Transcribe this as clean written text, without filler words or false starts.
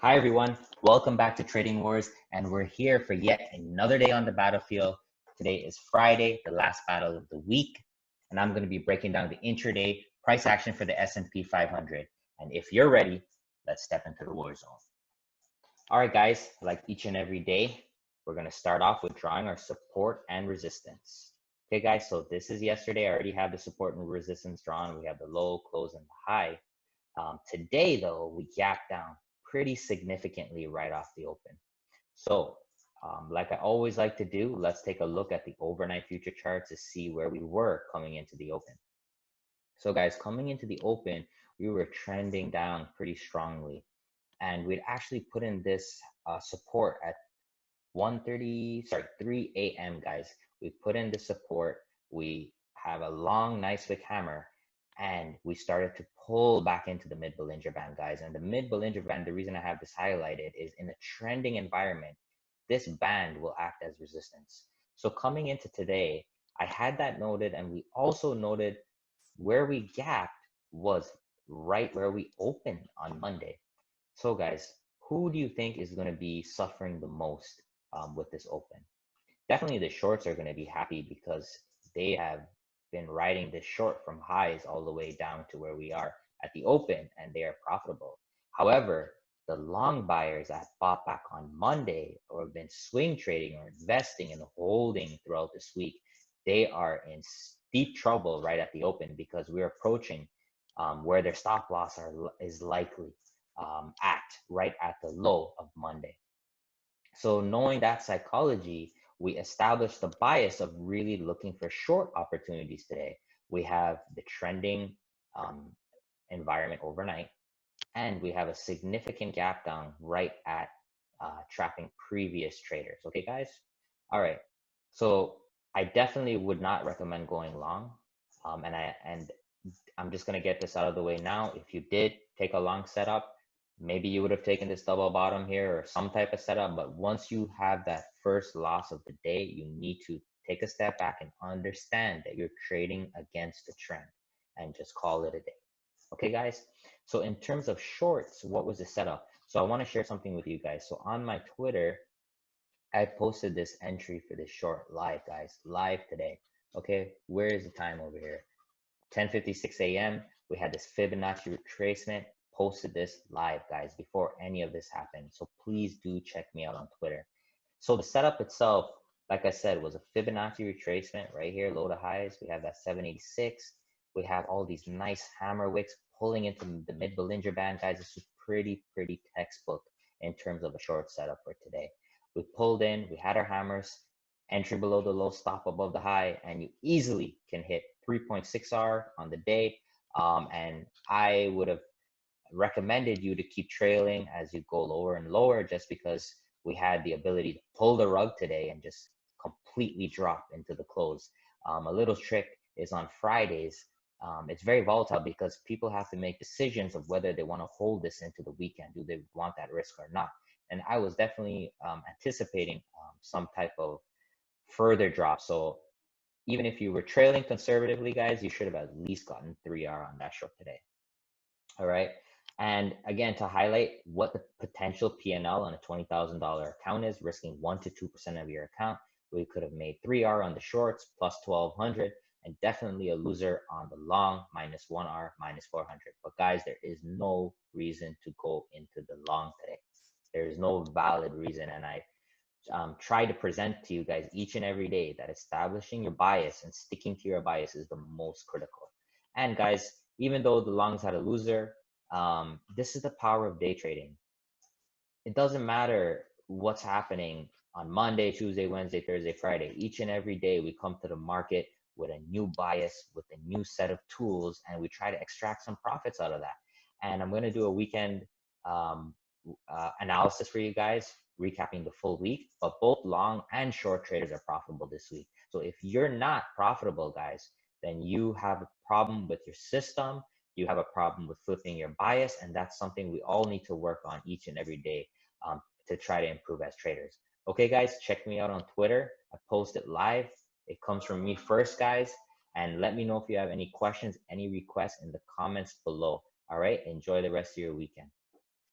Hi, everyone. Welcome back to Trading Wars, and we're here for yet another day on the battlefield. Today is Friday, the last battle of the week, and I'm going to be breaking down the intraday price action for the S&P 500. And if you're ready, let's step into the war zone. All right, guys, like each and every day, we're going to start off with drawing our support and resistance. Okay, guys, so this is yesterday. I already have the support and resistance drawn. We have the low, close, and the high. Today, though, we gapped down pretty significantly right off the open. So, like I always like to do, let's take a look at the overnight future chart to see where we were coming into the open. So, guys, coming into the open, we were trending down pretty strongly, and we'd actually put in this support at 3 a.m. guys. We put in the support. We have a long, nice wick hammer, and we started to pull back into the mid Bollinger Band, guys. And the mid Bollinger Band, the reason I have this highlighted is in a trending environment, this band will act as resistance. So coming into today, I had that noted, and we also noted where we gapped was right where we opened on Monday. So guys, who do you think is going to be suffering the most with this open? Definitely the shorts are going to be happy because they have been riding this short from highs all the way down to where we are at the open, and they are profitable. However, the long buyers that bought back on Monday or have been swing trading or investing and holding throughout this week, they are in deep trouble right at the open because we're approaching where their stop loss is likely at right at the low of Monday. So knowing that psychology, we established the bias of really looking for short opportunities today. We have the trending um, environment overnight, and we have a significant gap down right at trapping previous traders. Okay, guys? All right. So I definitely would not recommend going long. And I'm just gonna get this out of the way now. If you did take a long setup, maybe you would have taken this double bottom here or some type of setup. But once you have that first loss of the day, you need to take a step back and understand that you're trading against the trend and just call it a day. Okay, guys? So in terms of shorts, what was the setup? So I want to share something with you guys. So on my Twitter, I posted this entry for this short live, guys, live today. Okay, where is the time over here? 10:56 a.m. We had this Fibonacci retracement. Posted this live, guys, before any of this happened. So please do check me out on Twitter. So the setup itself, like I said, was a Fibonacci retracement right here, low to highs. We have that 786. We have all these nice hammer wicks pulling into the mid Bollinger Band, guys. This is pretty textbook in terms of a short setup for today. We pulled in, we had our hammers, entry below the low, stop above the high, and you easily can hit 3.6R on the day. And I would have recommended you to keep trailing as you go lower and lower just because we had the ability to pull the rug today and just completely drop into the close. A little trick is on Fridays. It's very volatile because people have to make decisions of whether they want to hold this into the weekend. Do they want that risk or not? And I was definitely anticipating some type of further drop. So even if you were trailing conservatively, guys, you should have at least gotten 3R on that short today. All right. And again, to highlight what the potential P&L on a $20,000 account is, risking 1 to 2% of your account, we could have made 3R on the shorts plus 1,200, and definitely a loser on the long minus 1R minus 400. But guys, there is no reason to go into the long today. There is no valid reason, and I try to present to you guys each and every day that establishing your bias and sticking to your bias is the most critical. And guys, even though the longs had a loser, this is the power of day trading. It doesn't matter what's happening on Monday, Tuesday, Wednesday, Thursday, Friday. Each and every day we come to the market with a new bias, with a new set of tools, and we try to extract some profits out of that. And I'm going to do a weekend analysis for you guys, recapping the full week, but both long and short traders are profitable this week. So if you're not profitable, guys, then you have a problem with your system. You have a problem with flipping your bias, and that's something we all need to work on each and every day to try to improve as traders. Okay, guys, check me out on Twitter. I post it live. It comes from me first, guys. And let me know if you have any questions, any requests in the comments below. All right, enjoy the rest of your weekend.